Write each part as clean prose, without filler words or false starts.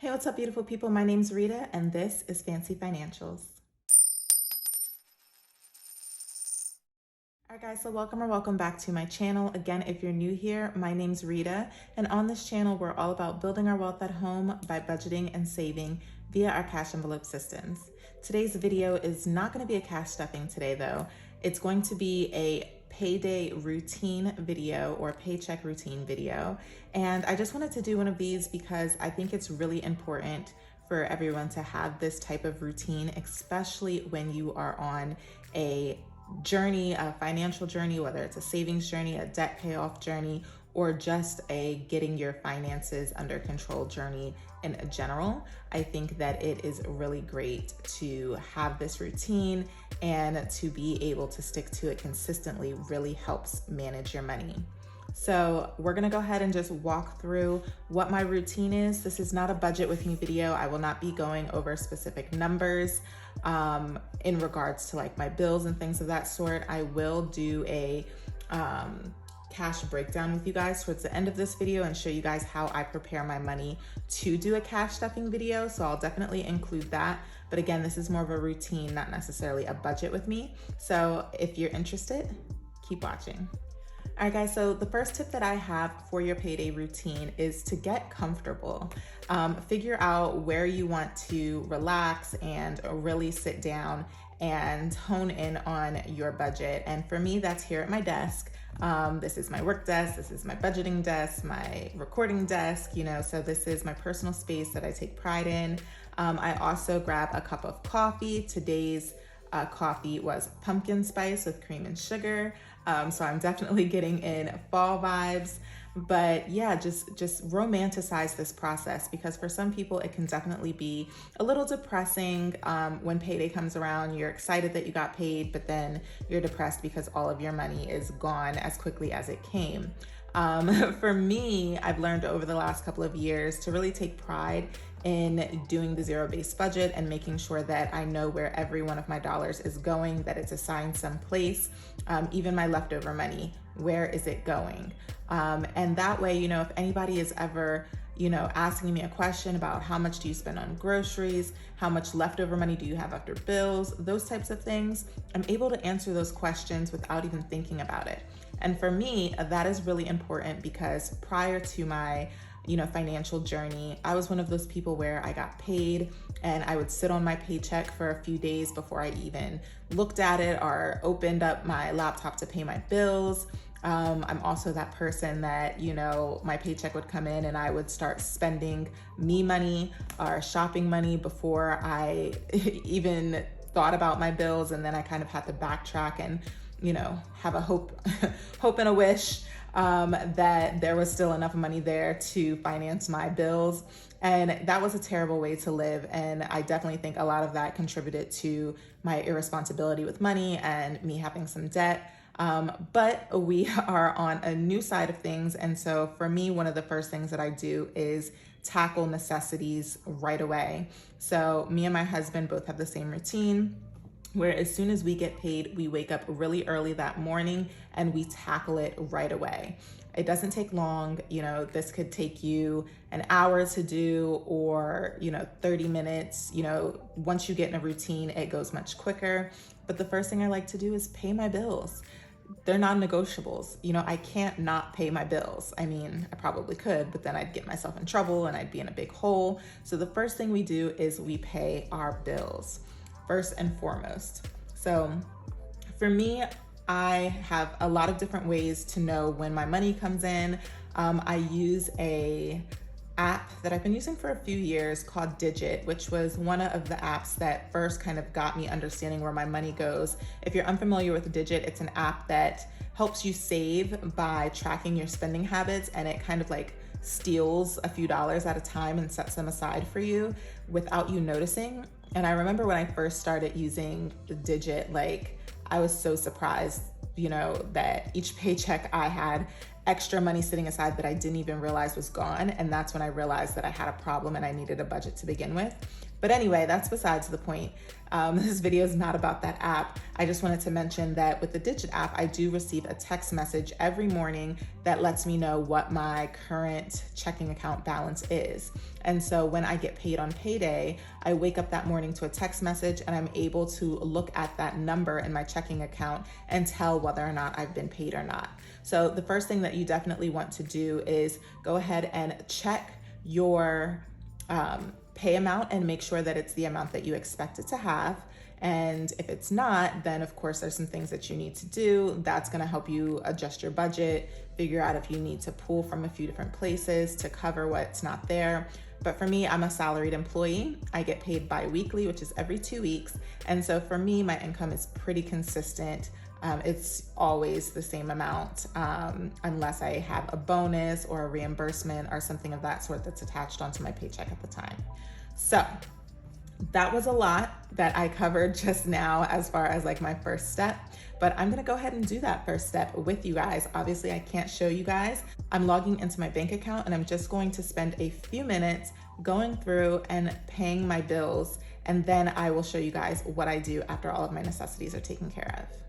Hey, what's up, beautiful people? My name's Rita, and this is Fancy Financials. All right, guys, so welcome back to my channel. Again, if you're new here, my name's Rita, and on this channel, we're all about building our wealth at home by budgeting and saving via our cash envelope systems. Today's video is not going to be a cash stuffing today, though. It's going to be a payday routine video or paycheck routine video. And I just wanted to do one of these because I think it's really important for everyone to have this type of routine, especially when you are on a journey, a financial journey, whether it's a savings journey, a debt payoff journey, or just a getting your finances under control journey in general. I think that it is really great to have this routine, and to be able to stick to it consistently really helps manage your money. So we're gonna go ahead and just walk through what my routine is. This is not a budget with me video. I will not be going over specific numbers in regards to like my bills and things of that sort. I will do a cash breakdown with you guys towards the end of this video and show you guys how I prepare my money to do a cash stuffing video. So I'll definitely include that. But again, this is more of a routine, not necessarily a budget with me. So if you're interested, keep watching. All right, guys, so the first tip that I have for your payday routine is to get comfortable. Figure out where you want to relax and really sit down and hone in on your budget. And for me, that's here at my desk. This is my work desk, this is my budgeting desk, my recording desk, so this is my personal space that I take pride in. I also grab a cup of coffee. Today's coffee was pumpkin spice with cream and sugar. So I'm definitely getting in fall vibes. But yeah, just romanticize this process, because for some people it can definitely be a little depressing when payday comes around. You're excited that you got paid, but then you're depressed because all of your money is gone as quickly as it came. For me, I've learned over the last couple of years to really take pride in doing the zero-based budget and making sure that I know where every one of my dollars is going, that it's assigned someplace, even my leftover money, where is it going? And that way, if anybody is ever, asking me a question about how much do you spend on groceries, how much leftover money do you have after bills, those types of things, I'm able to answer those questions without even thinking about it. And for me, that is really important, because prior to my financial journey, I was one of those people where I got paid and I would sit on my paycheck for a few days before I even looked at it or opened up my laptop to pay my bills. I'm also that person that, my paycheck would come in and I would start spending me money or shopping money before I even thought about my bills. And then I kind of had to backtrack and, have a hope and a wish that there was still enough money there to finance my bills. And that was a terrible way to live. And I definitely think a lot of that contributed to my irresponsibility with money and me having some debt. But we are on a new side of things. And so for me, one of the first things that I do is tackle necessities right away. So me and my husband both have the same routine, where as soon as we get paid, we wake up really early that morning and we tackle it right away. It doesn't take long. This could take you an hour to do, or, 30 minutes. Once you get in a routine, it goes much quicker. But the first thing I like to do is pay my bills. They're non-negotiables. I can't not pay my bills. I mean, I probably could, but then I'd get myself in trouble and I'd be in a big hole. So the first thing we do is we pay our bills first and foremost. So for me, I have a lot of different ways to know when my money comes in. I use a app that I've been using for a few years called Digit, which was one of the apps that first kind of got me understanding where my money goes. If you're unfamiliar with Digit, it's an app that helps you save by tracking your spending habits, and it kind of like steals a few dollars at a time and sets them aside for you without you noticing. And I remember when I first started using Digit, I was so surprised, that each paycheck I had extra money sitting aside that I didn't even realize was gone. And that's when I realized that I had a problem and I needed a budget to begin with. But anyway, that's besides the point. This video is not about that app. I just wanted to mention that with the Digit app, I do receive a text message every morning that lets me know what my current checking account balance is. And so when I get paid on Payday, I wake up that morning to a text message and I'm able to look at that number in my checking account and tell whether or not I've been paid or not. So the first thing that you definitely want to do is go ahead and check your pay amount and make sure that it's the amount that you expect it to have. And if it's not, then of course there's some things that you need to do. That's gonna help you adjust your budget, figure out if you need to pull from a few different places to cover what's not there. But for me, I'm a salaried employee. I get paid bi-weekly, which is every 2 weeks. And so for me, my income is pretty consistent. It's always the same amount unless I have a bonus or a reimbursement or something of that sort that's attached onto my paycheck at the time. So that was a lot that I covered just now as far as like my first step, but I'm gonna go ahead and do that first step with you guys. Obviously I can't show you guys. I'm logging into my bank account and I'm just going to spend a few minutes going through and paying my bills, and then I will show you guys what I do after all of my necessities are taken care of.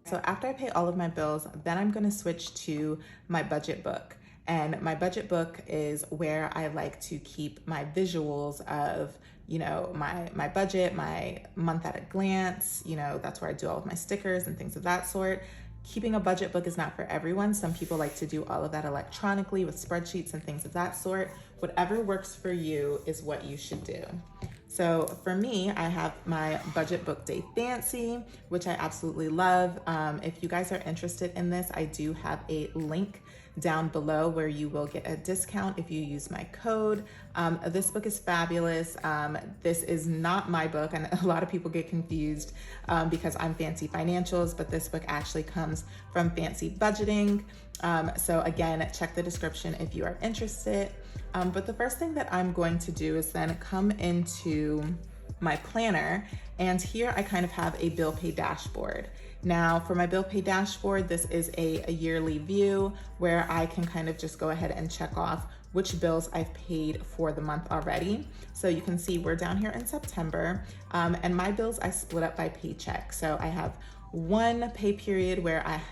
So after I pay all of my bills, then I'm gonna switch to my budget book. And my budget book is where I like to keep my visuals of, you know, my budget, my month at a glance, you know, that's where I do all of my stickers and things of that sort. Keeping a budget book is not for everyone. Some people like to do all of that electronically with spreadsheets and things of that sort. Whatever works for you is what you should do. So for me, I have my budget book STAYFANCY, which I absolutely love. If you guys are interested in this, I do have a link down below where you will get a discount if you use my code. This book is fabulous. This is not my book, and a lot of people get confused because I'm FancyFinancials, but this book actually comes from Fancy Budgeting. So again, check the description if you are interested. But the first thing that I'm going to do is then come into my planner, and here I kind of have a bill pay dashboard. Now for my bill pay dashboard, this is a yearly view where I can kind of just go ahead and check off which bills I've paid for the month already. So you can see we're down here in September, and my bills I split up by paycheck. So I have one pay period where I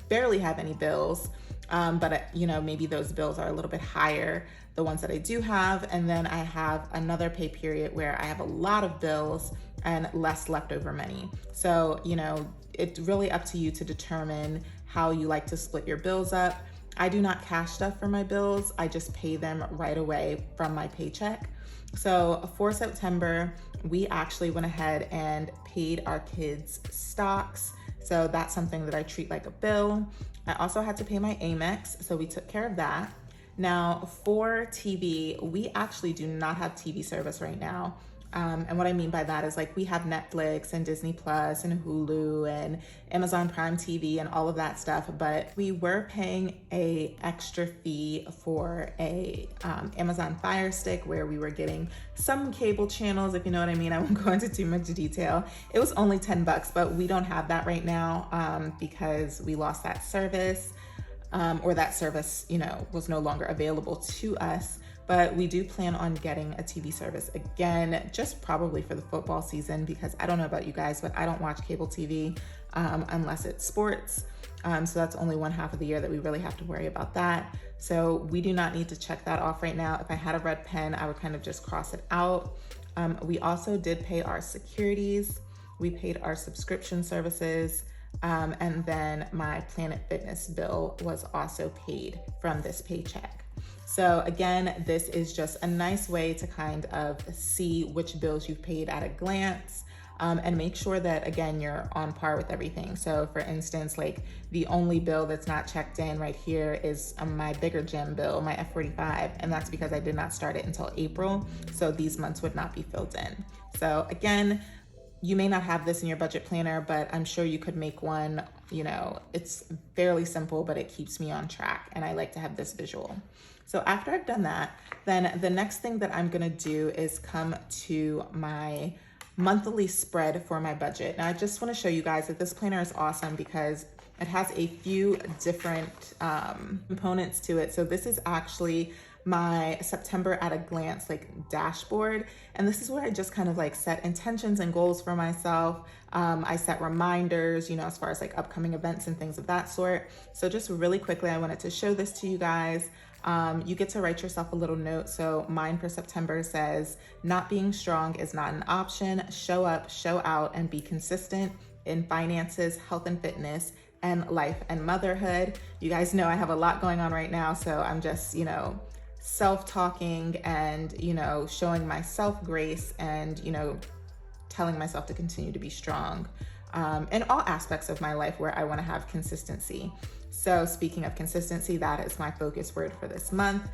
barely have any bills, but you know, maybe those bills are a little bit higher, the ones that I do have. And then I have another pay period where I have a lot of bills and less leftover money. So, you know, it's really up to you to determine how you like to split your bills up. I do not cash stuff for my bills. I just pay them right away from my paycheck. So for September, we actually went ahead and paid our kids' stocks. So that's something that I treat like a bill. I also had to pay my Amex, so we took care of that. Now for TV, we actually do not have TV service right now. And what I mean by that is like we have Netflix and Disney Plus and Hulu and Amazon Prime TV and all of that stuff, but we were paying a extra fee for a Amazon Fire Stick where we were getting some cable channels, if you know what I mean. I won't go into too much detail. It was only $10, but we don't have that right now because we lost that service, or that service, you know, was no longer available to us. But we do plan on getting a TV service again, just probably for the football season, because I don't know about you guys, but I don't watch cable TV unless it's sports. So that's only one half of the year that we really have to worry about that. So we do not need to check that off right now. If I had a red pen, I would kind of just cross it out. We also did pay our securities. We paid our subscription services. And then my Planet Fitness bill was also paid from this paycheck. So again, this is just a nice way to kind of see which bills you've paid at a glance. and make sure that, again, you're on par with everything. So for instance, like the only bill that's not checked in right here is my bigger gym bill, my F45, and that's because I did not start it until April. So these months would not be filled in. So again, you may not have this in your budget planner, but I'm sure you could make one. You know, it's fairly simple, but it keeps me on track, and I like to have this visual. So after I've done that, then the next thing that I'm gonna do is come to my monthly spread for my budget. Now I just wanna show you guys that this planner is awesome because it has a few different components to it. So this is actually my September at a glance like dashboard. And this is where I just kind of like set intentions and goals for myself. I set reminders, you know, as far as like upcoming events and things of that sort. So just really quickly, I wanted to show this to you guys. You get to write yourself a little note. So mine for September says, not being strong is not an option. Show up, show out, and be consistent in finances, health and fitness, and life and motherhood. You guys know I have a lot going on right now. So I'm just, you know, self-talking and, you know, showing myself grace and, you know, telling myself to continue to be strong in all aspects of my life where I want to have consistency. So speaking of consistency, that is my focus word for this month.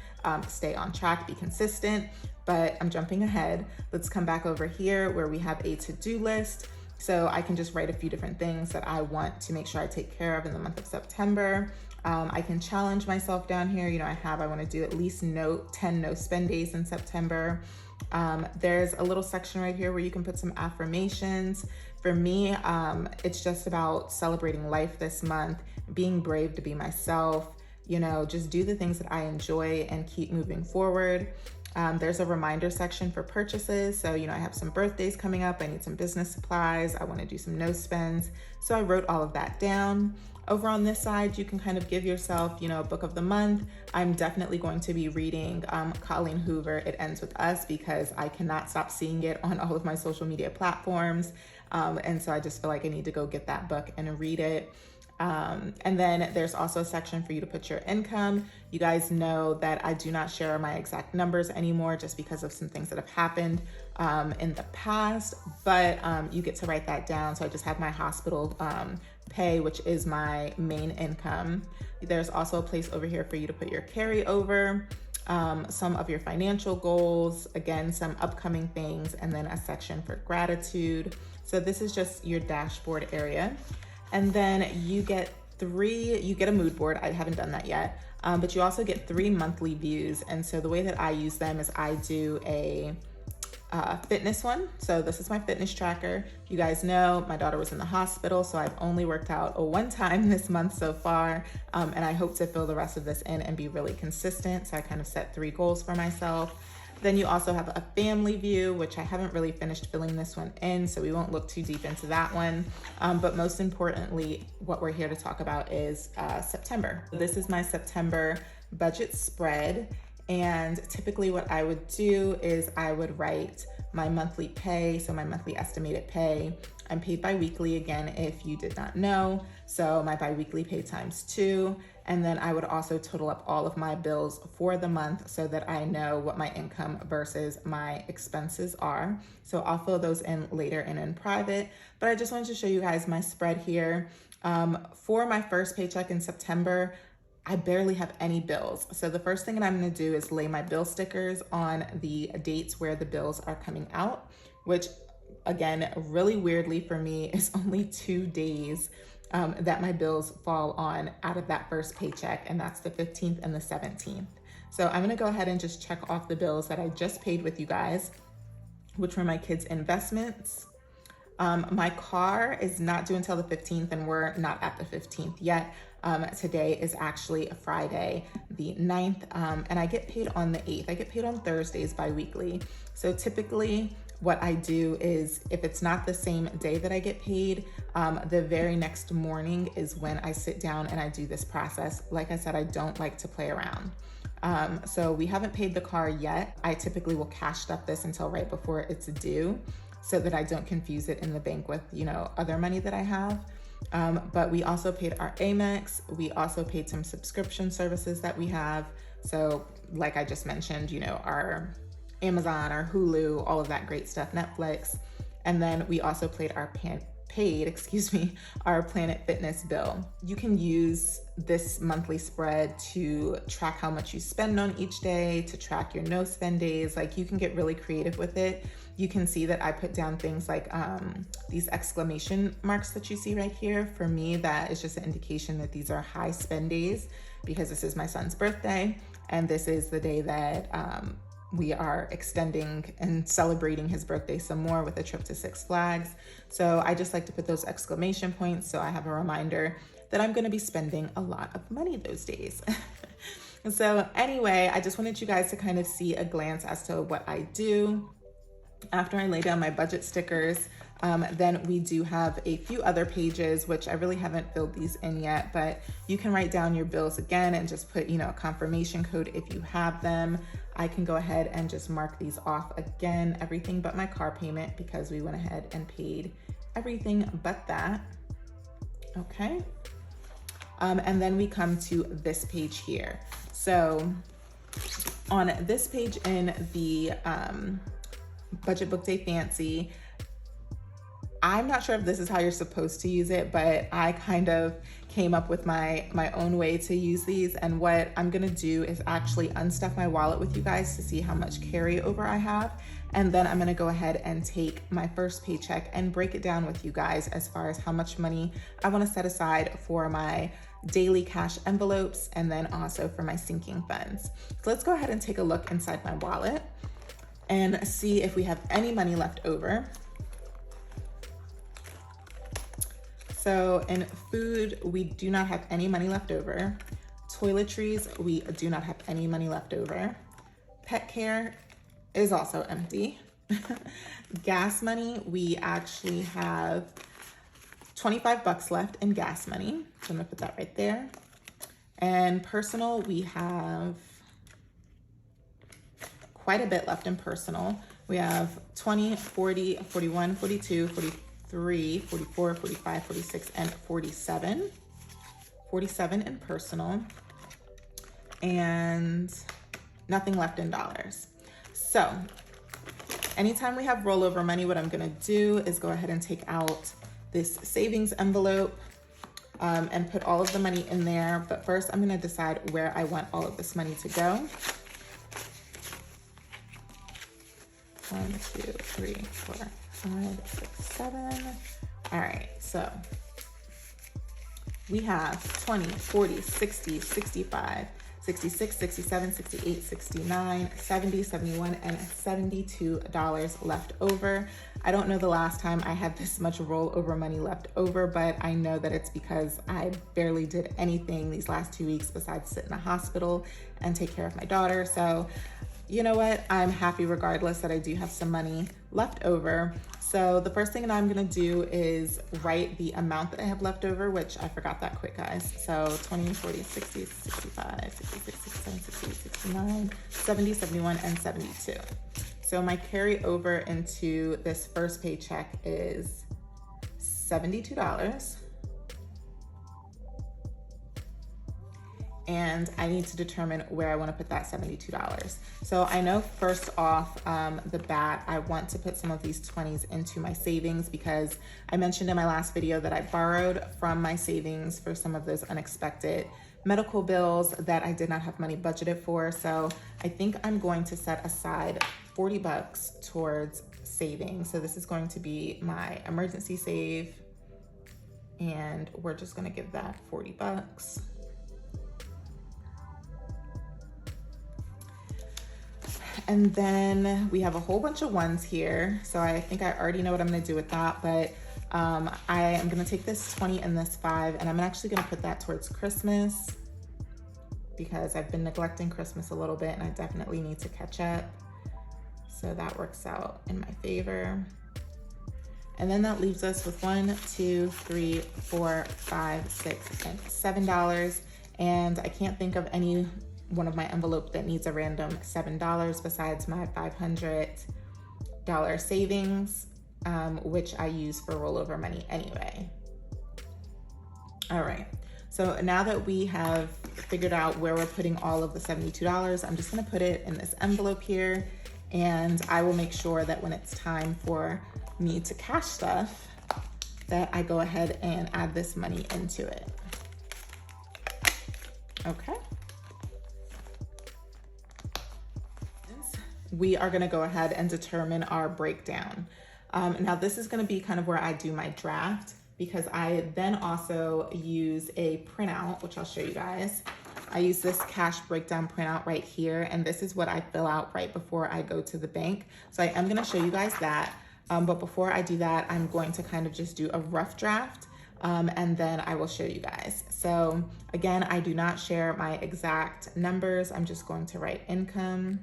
Stay on track, be consistent, but I'm jumping ahead. Let's come back over here where we have a to-do list. So I can just write a few different things that I want to make sure I take care of in the month of September. I can challenge myself down here. You know, I want to do at least 10 no spend days in September. There's a little section right here where you can put some affirmations. For me, it's just about celebrating life this month, being brave to be myself, you know, just do the things that I enjoy and keep moving forward. There's a reminder section for purchases. So, you know, I have some birthdays coming up. I need some business supplies. I want to do some no spends. So I wrote all of that down. Over on this side, you can kind of give yourself, you know, a book of the month. I'm definitely going to be reading Colleen Hoover, It Ends With Us, because I cannot stop seeing it on all of my social media platforms. And so I just feel like I need to go get that book and read it. And then there's also a section for you to put your income. You guys know that I do not share my exact numbers anymore just because of some things that have happened in the past, but you get to write that down. So I just have my hospital pay, which is my main income. There's also a place over here for you to put your carryover, some of your financial goals, again, some upcoming things, and then a section for gratitude. So this is just your dashboard area. And then you get a mood board. I haven't done that yet, but you also get 3 monthly views. And so the way that I use them is I do a fitness one. So this is my fitness tracker. You guys know my daughter was in the hospital, so I've only worked out one time this month so far. And I hope to fill the rest of this in and be really consistent. So I kind of set 3 goals for myself. Then you also have a family view, which I haven't really finished filling this one in, so we won't look too deep into that one. But most importantly, what we're here to talk about is September. This is my September budget spread. And typically what I would do is I would write my monthly pay, so my monthly estimated pay. I'm paid bi-weekly again, if you did not know. So my bi-weekly pay times 2. And then I would also total up all of my bills for the month so that I know what my income versus my expenses are. So I'll fill those in later and in private, but I just wanted to show you guys my spread here. For my first paycheck in September, I barely have any bills. So the first thing that I'm gonna do is lay my bill stickers on the dates where the bills are coming out, which again, really weirdly for me, is only 2 days that my bills fall on out of that first paycheck, and that's the 15th and the 17th. So I'm gonna go ahead and just check off the bills that I just paid with you guys, which were my kids' investments. My car is not due until the 15th, and we're not at the 15th yet. Today is actually a Friday, the 9th, and I get paid on the 8th. I get paid on Thursdays bi-weekly. So typically what I do is, if it's not the same day that I get paid, the very next morning is when I sit down and I do this process. Like I said, I don't like to play around. So we haven't paid the car yet. I typically will cash stuff this until right before it's due so that I don't confuse it in the bank with, you know, other money that I have. But we also paid our Amex. We also paid some subscription services that we have. So like I just mentioned, you know, our Amazon, our Hulu, all of that great stuff, Netflix. And then we also paid our our Planet Fitness bill. You can use this monthly spread to track how much you spend on each day, to track your no spend days. Like, you can get really creative with it. You can see that I put down things like these exclamation marks that you see right here. For me, that is just an indication that these are high spend days, because this is my son's birthday and this is the day that we are extending and celebrating his birthday some more with a trip to Six Flags. So I just like to put those exclamation points so I have a reminder that I'm gonna be spending a lot of money those days. So anyway, I just wanted you guys to kind of see a glance as to what I do. After I lay down my budget stickers, then we do have a few other pages, which I really haven't filled these in yet, but you can write down your bills again and just put, a confirmation code if you have them. I can go ahead and just mark these off again, everything but my car payment, because we went ahead and paid everything but that. Okay. And then we come to this page here. So on this page in the Budget Book Day Fancy, I'm not sure if this is how you're supposed to use it, but I kind of came up with my own way to use these. And what I'm gonna do is actually unstuff my wallet with you guys to see how much carryover I have. And then I'm gonna go ahead and take my first paycheck and break it down with you guys as far as how much money I wanna set aside for my daily cash envelopes and then also for my sinking funds. So let's go ahead and take a look inside my wallet and see if we have any money left over. So in food, we do not have any money left over. Toiletries, we do not have any money left over. Pet care is also empty. Gas money, we actually have 25 bucks left in gas money. So I'm gonna put that right there. And personal, we have quite a bit left in personal. We have 20, 40, 41, 42, 43, 44, 45, 46, and 47. 47 in personal, and nothing left in dollars. So anytime we have rollover money, what I'm gonna do is go ahead and take out this savings envelope and put all of the money in there. But first I'm gonna decide where I want all of this money to go. 1, 2, 3, 4, 5, 6, 7. All right, so we have 20, 40, 60, 65, 66, 67, 68, 69, 70, 71, and $72 left over. I don't know the last time I had this much rollover money left over, but I know that it's because I barely did anything these last 2 weeks besides sit in the hospital and take care of my daughter. So you know what? I'm happy regardless that I do have some money left over. So the first thing that I'm gonna do is write the amount that I have left over, which I forgot that quick, guys. So 20, 40, 60, 65, 66, 67, 68, 69, 70, 71, and 72. So my carryover into this first paycheck is $72. And I need to determine where I want to put that $72. So I know first off the bat, I want to put some of these 20s into my savings, because I mentioned in my last video that I borrowed from my savings for some of those unexpected medical bills that I did not have money budgeted for. So I think I'm going to set aside 40 bucks towards saving. So this is going to be my emergency save, and we're just going to give that 40 bucks. And then we have a whole bunch of ones here. So I think I already know what I'm gonna do with that, but I am gonna take this 20 and this 5, and I'm actually gonna put that towards Christmas, because I've been neglecting Christmas a little bit and I definitely need to catch up. So that works out in my favor. And then that leaves us with 1, 2, 3, 4, 5, 6, and $7. And I can't think of any one of my envelope that needs a random $7 besides my $500 savings, which I use for rollover money anyway. All right, so now that we have figured out where we're putting all of the $72, I'm just gonna put it in this envelope here, And I will make sure that when it's time for me to cash stuff, that I go ahead and add this money into it. Okay. We are gonna go ahead and determine our breakdown. Now this is gonna be kind of where I do my draft, because I then also use a printout, which I'll show you guys. I use this cash breakdown printout right here, and this is what I fill out right before I go to the bank. So I am gonna show you guys that, but before I do that, I'm going to kind of just do a rough draft, and then I will show you guys. So again, I do not share my exact numbers. I'm just going to write income.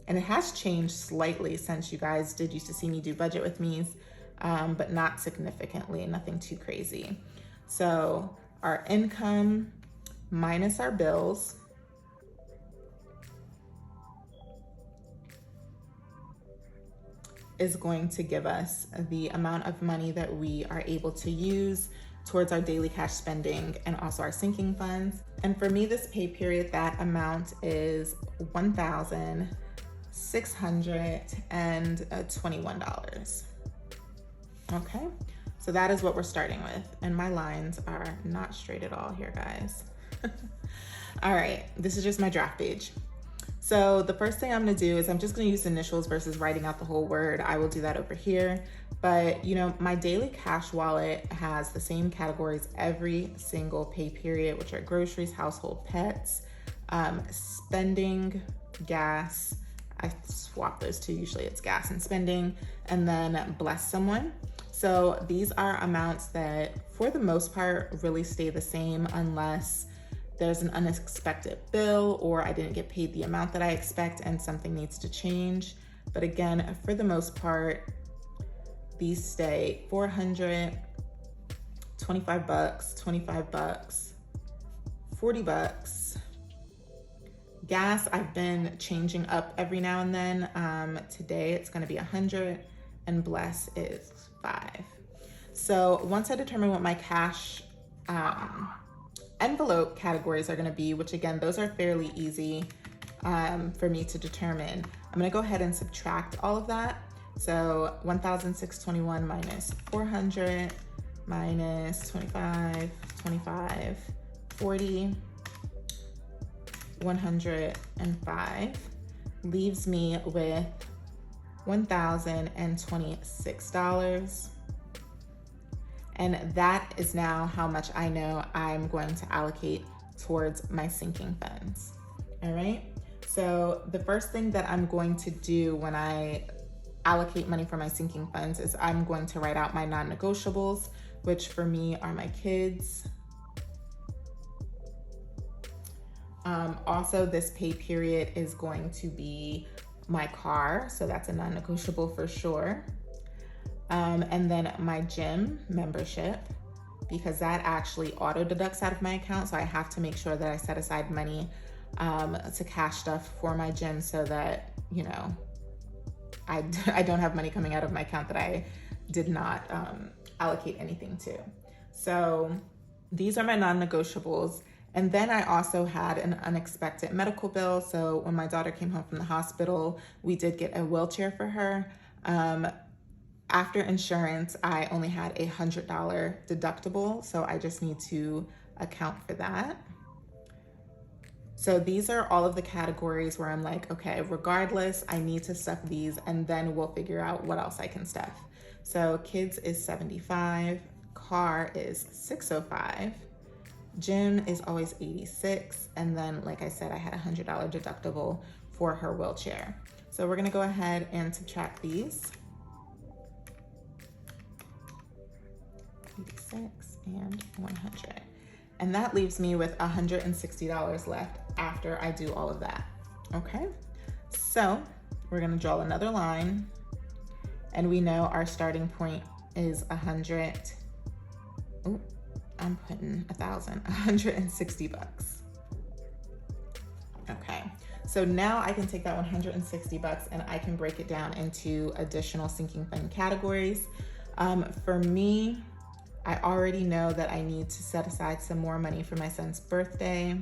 And it has changed slightly since you guys did used to see me do budget with me's, but not significantly, nothing too crazy. So our income minus our bills is going to give us the amount of money that we are able to use towards our daily cash spending and also our sinking funds. And for me, this pay period, that amount is $1,621. Okay, so that is what we're starting with. And my lines are not straight at all here, guys. All right, this is just my draft page. So the first thing I'm gonna do is I'm just gonna use initials versus writing out the whole word. I will do that over here. But you know, my daily cash wallet has the same categories every single pay period, which are groceries, household, pets, spending, gas. I swap those two, usually it's gas and spending, and then bless someone. So these are amounts that for the most part really stay the same unless there's an unexpected bill or I didn't get paid the amount that I expect and something needs to change. But again, for the most part, these stay 400, 25 bucks, 25 bucks, 40 bucks. Gas, I've been changing up every now and then. Today it's gonna be 100 and bless is 5. So once I determine what my cash envelope categories are gonna be, which again, those are fairly easy for me to determine, I'm gonna go ahead and subtract all of that. So 1,621 minus 400 minus 25, 25, 40, 105 leaves me with $1,026. And that is now how much I know I'm going to allocate towards my sinking funds. All right. So the first thing that I'm going to do when I allocate money for my sinking funds is I'm going to write out my non-negotiables, which for me are my kids. Also, this pay period is going to be my car, so that's a non-negotiable for sure. And then my gym membership, because that actually auto deducts out of my account, so I have to make sure that I set aside money to cash stuff for my gym so that, you know, I don't have money coming out of my account that I did not allocate anything to. So these are my non-negotiables. And then I also had an unexpected medical bill. So when my daughter came home from the hospital, we did get a wheelchair for her. After insurance, I only had a $100 deductible. So I just need to account for that. So these are all of the categories where I'm like, okay, regardless, I need to stuff these and then we'll figure out what else I can stuff. So kids is 75, car is 605. Gym is always 86. And then, like I said, I had a $100 deductible for her wheelchair. So we're gonna go ahead and subtract these. 86 and 100. And that leaves me with $160 left after I do all of that, okay? So we're gonna draw another line and we know our starting point is 100. Oh, I'm putting 160 bucks. Okay, so now I can take that 160 bucks and I can break it down into additional sinking fund categories. For me, I already know that I need to set aside some more money for my son's birthday.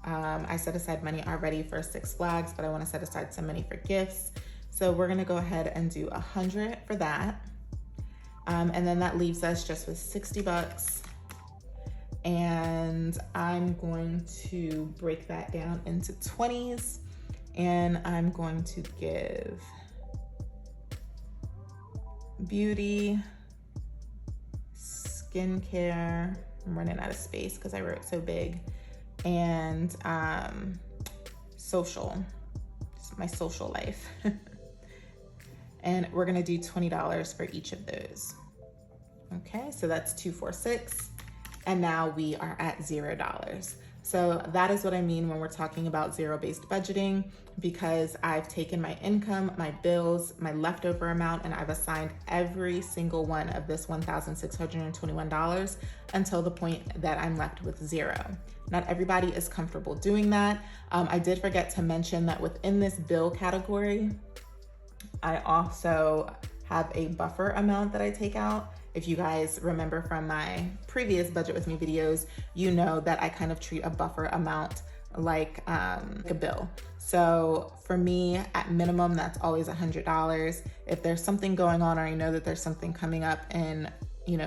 I set aside money already for Six Flags, but I want to set aside some money for gifts. So we're going to go ahead and do 100 for that. And then that leaves us just with 60 bucks. And I'm going to break that down into 20s, and I'm going to give beauty, skincare, I'm running out of space because I wrote so big, and social, just my social life. And we're gonna do $20 for each of those. Okay, so that's 246. And now we are at $0. So that is what I mean when we're talking about zero-based budgeting, because I've taken my income, my bills, my leftover amount, and I've assigned every single one of this $1,621 until the point that I'm left with zero. Not everybody is comfortable doing that. I did forget to mention that within this bill category, I also have a buffer amount that I take out. If you guys remember from my previous Budget With Me videos, you know that I kind of treat a buffer amount like a bill. So for me, at minimum, that's always $100. If there's something going on, or I know that there's something coming up in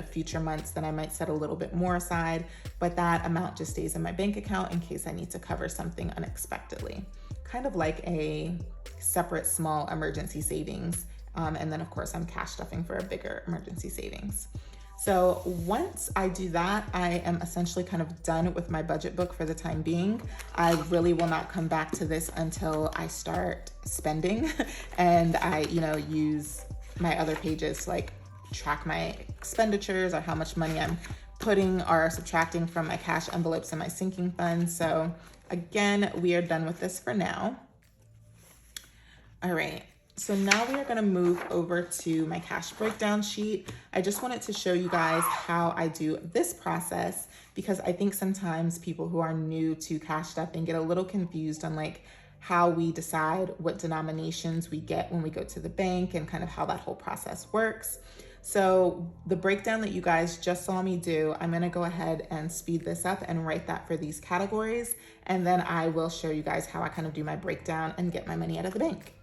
future months, then I might set a little bit more aside, but that amount just stays in my bank account in case I need to cover something unexpectedly. Kind of like a separate small emergency savings. And then of course I'm cash stuffing for a bigger emergency savings. So once I do that, I am essentially kind of done with my budget book for the time being. I really will not come back to this until I start spending and I, use my other pages to like track my expenditures or how much money I'm putting or subtracting from my cash envelopes and my sinking funds. So again, we are done with this for now. All right. So now we are going to move over to my cash breakdown sheet. I just wanted to show you guys how I do this process, because I think sometimes people who are new to cash stuffing get a little confused on like how we decide what denominations we get when we go to the bank and kind of how that whole process works. So the breakdown that you guys just saw me do, I'm going to go ahead and speed this up and write that for these categories. And then I will show you guys how I kind of do my breakdown and get my money out of the bank.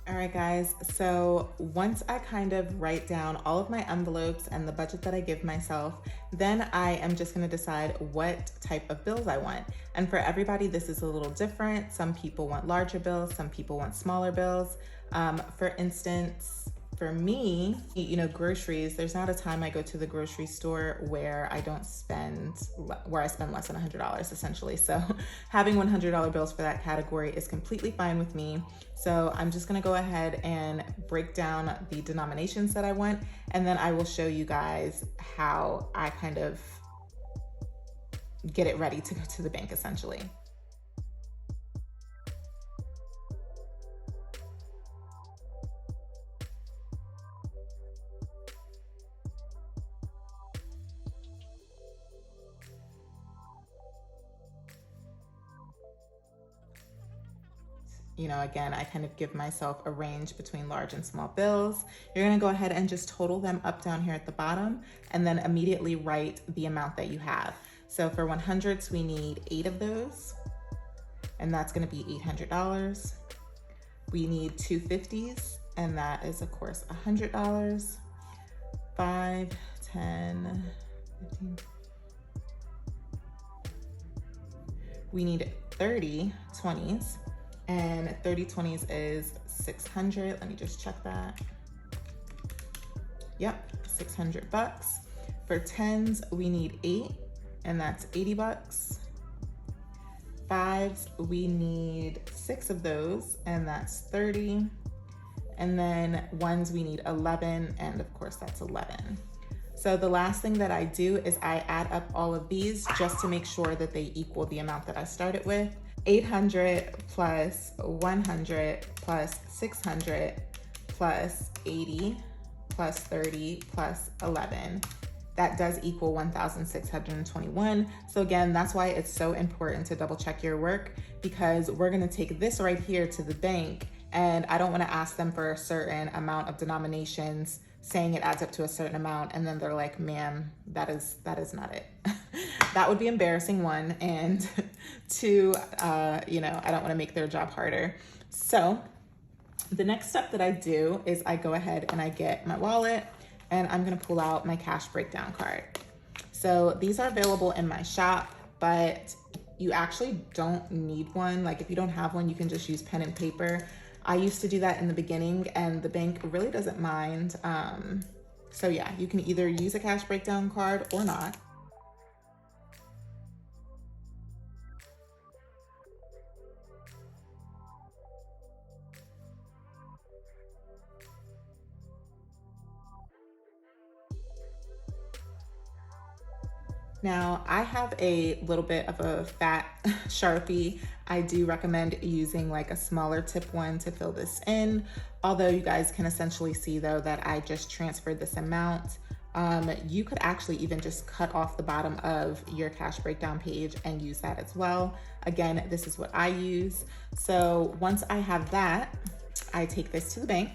All right, guys, so once I kind of write down all of my envelopes and the budget that I give myself, then I am just gonna decide what type of bills I want. And for everybody, this is a little different. Some people want larger bills, some people want smaller bills. For instance, for me, groceries, there's not a time I go to the grocery store where I spend less than $100 essentially. So having $100 bills for that category is completely fine with me. So I'm just gonna go ahead and break down the denominations that I want, and then I will show you guys how I kind of get it ready to go to the bank essentially. Again, I kind of give myself a range between large and small bills. You're gonna go ahead and just total them up down here at the bottom, and then immediately write the amount that you have. So for 100s, we need 8 of those, and that's gonna be $800. We need 250s, and that is of course $100. 5, 10, 15. We need 30 20s. And 30 20s is 600. Let me just check that. Yep, 600 bucks. For 10s, we need 8, and that's 80 bucks. 5s, we need 6 of those, and that's 30. And then 1s, we need 11, and of course that's 11. So the last thing that I do is I add up all of these just to make sure that they equal the amount that I started with. 800 plus 100 plus 600 plus 80 plus 30 plus 11. That does equal 1,621. So again, that's why it's so important to double check your work, because we're gonna take this right here to the bank, and I don't wanna ask them for a certain amount of denominations saying it adds up to a certain amount, and then they're like, ma'am, that is not it. That would be embarrassing, one, and two, you know, I don't wanna make their job harder. So the next step that I do is I go ahead and I get my wallet, and I'm gonna pull out my cash breakdown card. So these are available in my shop, but you actually don't need one. Like if you don't have one, you can just use pen and paper. I used to do that in the beginning, and the bank really doesn't mind. So yeah, you can either use a cash breakdown card or not. Now, I have a little bit of a fat Sharpie. I do recommend using like a smaller tip one to fill this in. Although you guys can essentially see though that I just transferred this amount. You could actually even just cut off the bottom of your cash breakdown page and use that as well. Again, this is what I use. So once I have that, I take this to the bank.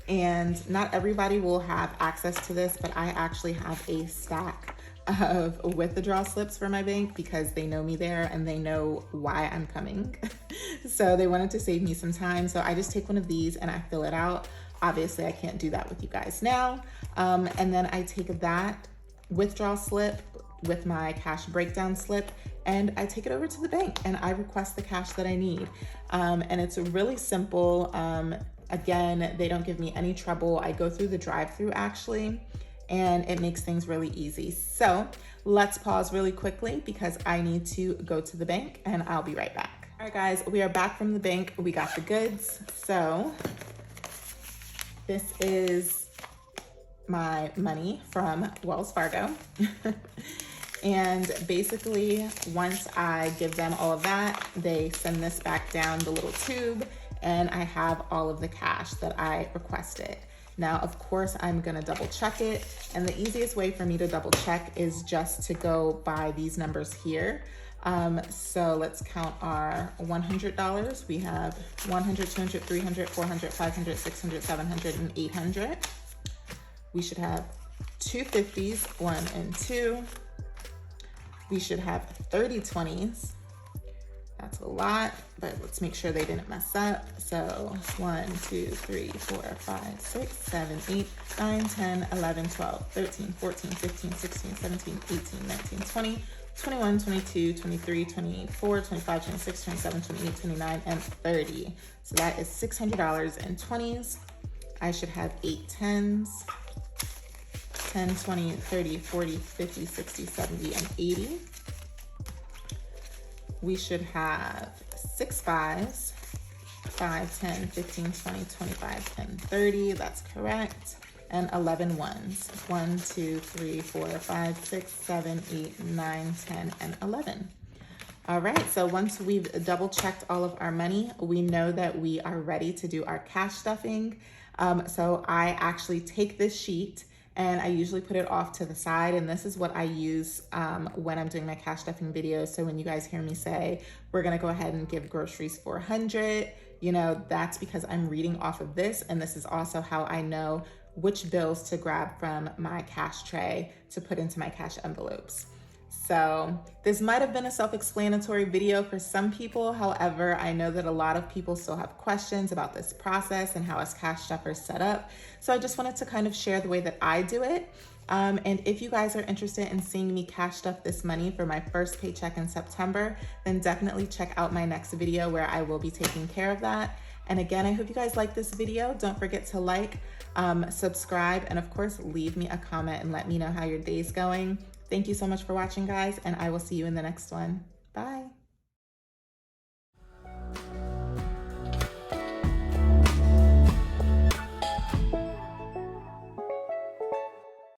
And not everybody will have access to this, but I actually have a stack of withdraw slips for my bank because they know me there and they know why I'm coming. So they wanted to save me some time. So I just take one of these and I fill it out. Obviously I can't do that with you guys now. And then I take that withdrawal slip with my cash breakdown slip and I take it over to the bank and I request the cash that I need. And it's really simple. Again, they don't give me any trouble. I go through the drive-through actually, and it makes things really easy. So let's pause really quickly because I need to go to the bank and I'll be right back. All right guys, we are back from the bank. We got the goods. So this is my money from Wells Fargo. And basically once I give them all of that, they send this back down the little tube and I have all of the cash that I requested. Now, of course, I'm gonna double check it. And the easiest way for me to double check is just to go by these numbers here. So let's count our $100. We have 100, 200, 300, 400, 500, 600, 700, and 800. We should have two 50s, 1 and 2. We should have 30 20s. That's a lot, but let's make sure they didn't mess up. So 1, 2, 3, 4, 5, 6, 7, 8, 9, 10, 11, 12, 13, 14, 15, 16, 17, 18, 19, 20, 21, 22, 23, 24, 25, 26, 27, 28, 29, and 30. So that is $600 in 20s. I should have 8 10s, 10, 20, 30, 40, 50, 60, 70, and 80. We should have 6 5s, 5, 10, 15, 20, 25, 10, 30. That's correct. And 11 ones. 1, 2, 3, 4, 5, 6, 7, 8, 9, 10, and 11. All right, so once we've double checked all of our money, we know that we are ready to do our cash stuffing. So I actually take this sheet and I usually put it off to the side, and this is what I use when I'm doing my cash stuffing videos. So when you guys hear me say, we're gonna go ahead and give groceries for 100, you know, that's because I'm reading off of this, and this is also how I know which bills to grab from my cash tray to put into my cash envelopes. So this might have been a self-explanatory video for some people. However, I know that a lot of people still have questions about this process and how us cash stuffers set up. So I just wanted to kind of share the way that I do it. And if you guys are interested in seeing me cash stuff this money for my first paycheck in September, then definitely check out my next video where I will be taking care of that. And again, I hope you guys like this video. Don't forget to like, subscribe, and of course, leave me a comment and let me know how your day's going. Thank you so much for watching, guys, and I will see you in the next one. Bye.